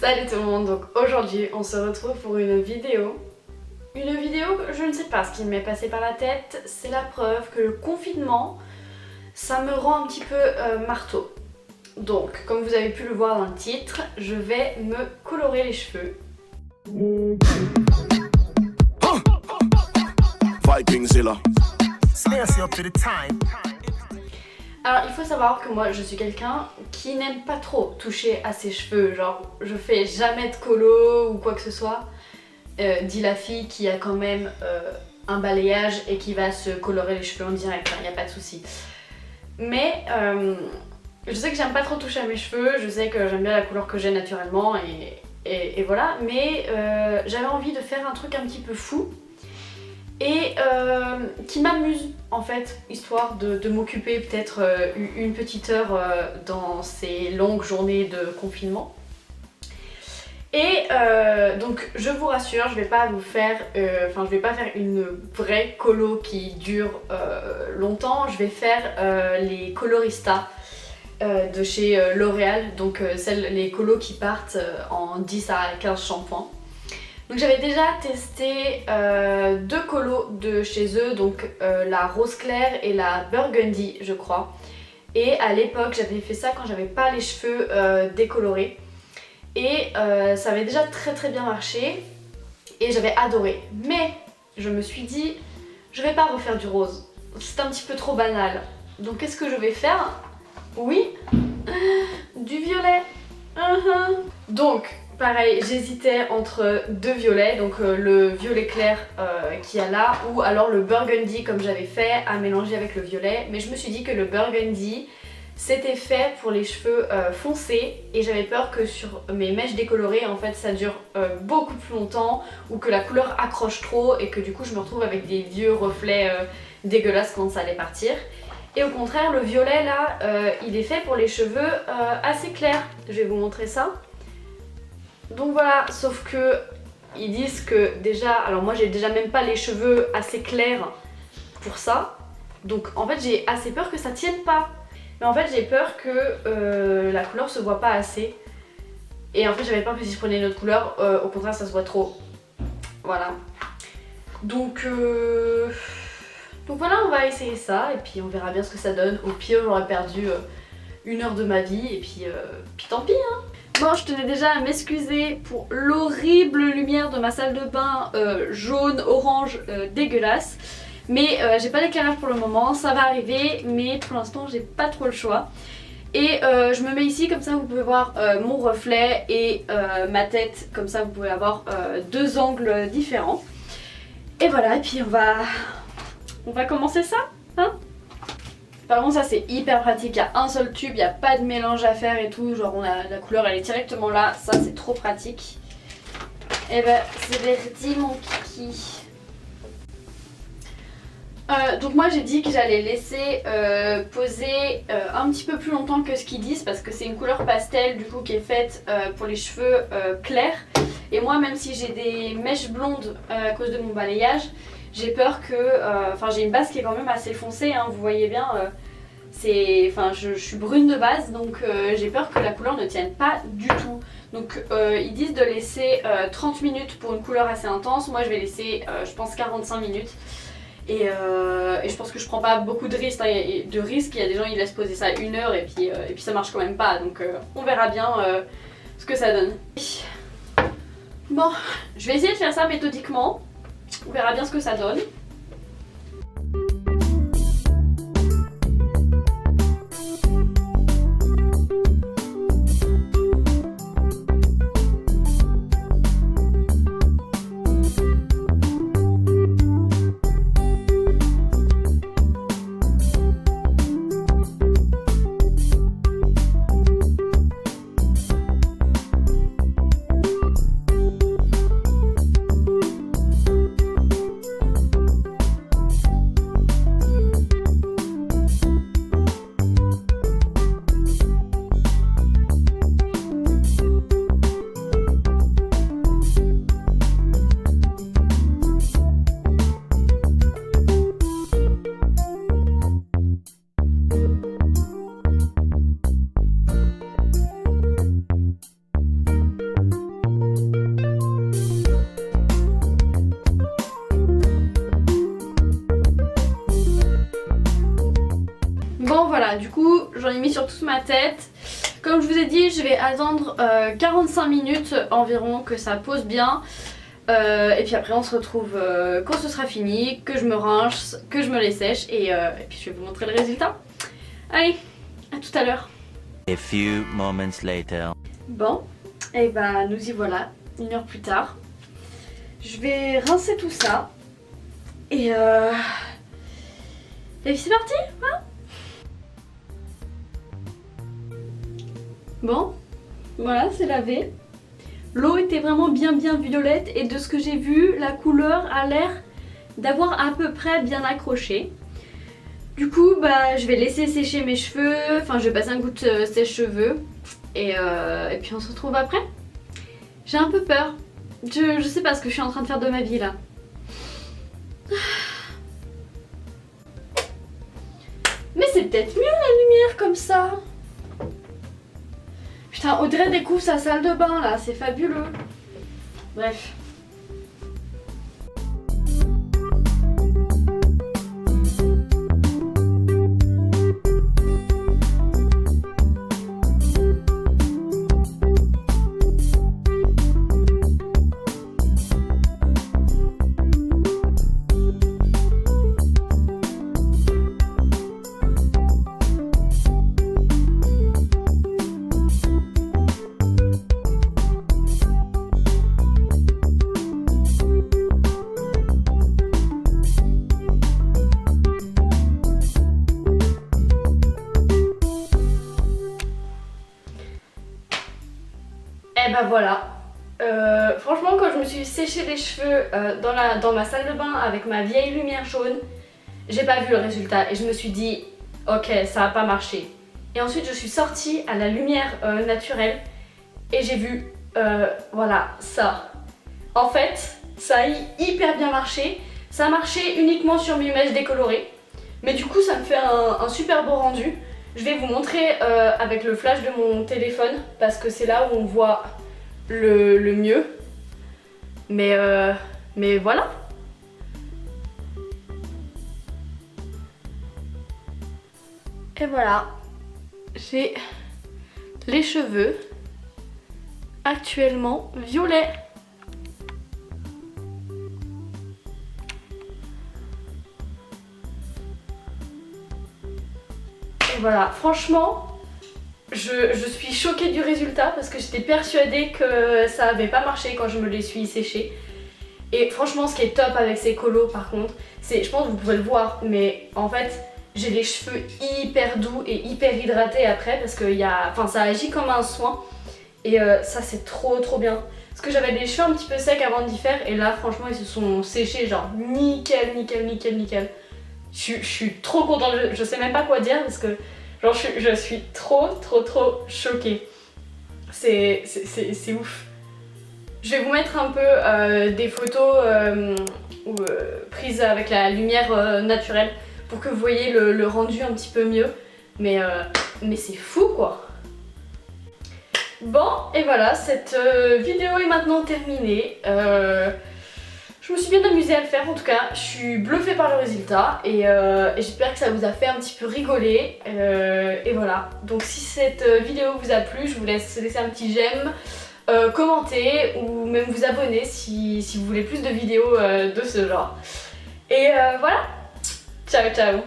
Salut tout le monde, donc aujourd'hui on se retrouve pour une vidéo. Je ne sais pas ce qui m'est passé par la tête, c'est la preuve que le confinement, ça me rend un petit peu marteau. Donc, comme vous avez pu le voir dans le titre, je vais me colorer les cheveux. Alors il faut savoir que moi je suis quelqu'un qui n'aime pas trop toucher à ses cheveux, genre je fais jamais de colo ou quoi que ce soit, dit la fille qui a quand même un balayage et qui va se colorer les cheveux en direct, il n'y a pas de souci. Mais je sais que j'aime pas trop toucher à mes cheveux, je sais que j'aime bien la couleur que j'ai naturellement et voilà, mais j'avais envie de faire un truc un petit peu fou et qui m'amuse en fait, histoire de m'occuper peut-être une petite heure dans ces longues journées de confinement. Et donc je vous rassure, je vais pas vous faire, je vais pas faire une vraie colo qui dure longtemps, je vais faire les coloristas de chez L'Oréal, donc les colos qui partent en 10 à 15 shampoings. Donc j'avais déjà testé deux colos de chez eux, donc la rose claire et la burgundy je crois. Et à l'époque j'avais fait ça quand j'avais pas les cheveux décolorés. Et ça avait déjà très bien marché et j'avais adoré. Mais je me suis dit, je vais pas refaire du rose, c'est un petit peu trop banal. Donc qu'est-ce que je vais faire? Oui, du violet. Donc pareil, j'hésitais entre deux violets, donc le violet clair qu'il y a là, ou alors le burgundy comme j'avais fait à mélanger avec le violet. Mais je me suis dit que le burgundy c'était fait pour les cheveux foncés et j'avais peur que sur mes mèches décolorées en fait ça dure beaucoup plus longtemps ou que la couleur accroche trop et que du coup je me retrouve avec des vieux reflets dégueulasses quand ça allait partir. Et au contraire le violet là il est fait pour les cheveux assez clairs. Je vais vous montrer ça. Donc voilà, sauf que ils disent que déjà, alors moi j'ai déjà même pas les cheveux assez clairs pour ça. Donc en fait j'ai assez peur que ça tienne pas. Mais en fait j'ai peur que la couleur se voit pas assez. Et en fait j'avais peur que si je prenais une autre couleur, au contraire ça se voit trop. Voilà. Donc voilà, on va essayer ça et puis on verra bien ce que ça donne. Au pire j'aurais perdu une heure de ma vie et puis tant pis hein. Bon, je tenais déjà à m'excuser pour l'horrible lumière de ma salle de bain jaune, orange, dégueulasse. Mais j'ai pas d'éclairage pour le moment, ça va arriver, mais pour l'instant j'ai pas trop le choix. Et je me mets ici, comme ça vous pouvez voir mon reflet et ma tête, comme ça vous pouvez avoir deux angles différents. Et voilà, et puis on va commencer ça, hein. Par contre ça c'est hyper pratique, il y a un seul tube, il n'y a pas de mélange à faire et tout, genre la couleur elle est directement là, ça c'est trop pratique. Et ben c'est verdi mon kiki. Donc moi j'ai dit que j'allais laisser poser un petit peu plus longtemps que ce qu'ils disent parce que c'est une couleur pastel du coup qui est faite pour les cheveux clairs. Et moi même si j'ai des mèches blondes à cause de mon balayage, j'ai peur que, j'ai une base qui est quand même assez foncée, hein, vous voyez bien, je suis brune de base donc j'ai peur que la couleur ne tienne pas du tout. Donc ils disent de laisser 30 minutes pour une couleur assez intense, moi je vais laisser je pense 45 minutes. Et je pense que je prends pas beaucoup de risques, il y a des gens ils laissent poser ça 1 heure et puis ça marche quand même pas, donc on verra bien ce que ça donne. Bon, je vais essayer de faire ça méthodiquement, on verra bien ce que ça donne. mis sur toute ma tête. Comme je vous ai dit, je vais attendre 45 minutes environ que ça pose bien. Et puis après on se retrouve quand ce sera fini, que je me range, que je me les sèche et puis je vais vous montrer le résultat. Allez, à tout à l'heure. A few moments later. Bon, et bah nous y voilà, 1 heure plus tard. Je vais rincer tout ça et puis c'est parti, hein. Bon, voilà, c'est lavé. L'eau était vraiment bien violette et de ce que j'ai vu, la couleur a l'air d'avoir à peu près bien accroché. Du coup, bah, je vais laisser sécher mes cheveux, enfin je vais passer un coup de sèche-cheveux et puis on se retrouve après. J'ai un peu peur, je sais pas ce que je suis en train de faire de ma vie là. Mais c'est peut-être mieux la lumière comme ça. Putain, Audrey découvre sa salle de bain là, c'est fabuleux. Bref. Et bah voilà, franchement quand je me suis séché les cheveux dans ma salle de bain avec ma vieille lumière jaune, j'ai pas vu le résultat et je me suis dit ok ça a pas marché. Et ensuite je suis sortie à la lumière naturelle et j'ai vu voilà ça. En fait ça a hyper bien marché, ça a marché uniquement sur mes mèches décolorées mais du coup ça me fait un super beau rendu. Je vais vous montrer avec le flash de mon téléphone parce que c'est là où on voit le mieux. Mais voilà. Et voilà. J'ai les cheveux actuellement violets. Voilà, franchement, je suis choquée du résultat parce que j'étais persuadée que ça avait pas marché quand je me les suis séchés. Et franchement, ce qui est top avec ces colos par contre, c'est, je pense que vous pouvez le voir, mais en fait, j'ai les cheveux hyper doux et hyper hydratés après parce que ça agit comme un soin. Et ça c'est trop bien. Parce que j'avais des cheveux un petit peu secs avant d'y faire et là franchement ils se sont séchés genre nickel. Je suis trop contente, je sais même pas quoi dire parce que genre je suis trop choquée. C'est ouf. Je vais vous mettre un peu des photos prises avec la lumière naturelle pour que vous voyez le rendu un petit peu mieux. Mais c'est fou quoi. Bon et voilà, cette vidéo est maintenant terminée. Je me suis bien amusée à le faire en tout cas, je suis bluffée par le résultat et j'espère que ça vous a fait un petit peu rigoler et voilà. Donc si cette vidéo vous a plu, je vous laisse laisser un petit j'aime, commenter ou même vous abonner si vous voulez plus de vidéos de ce genre. Et voilà, ciao ciao.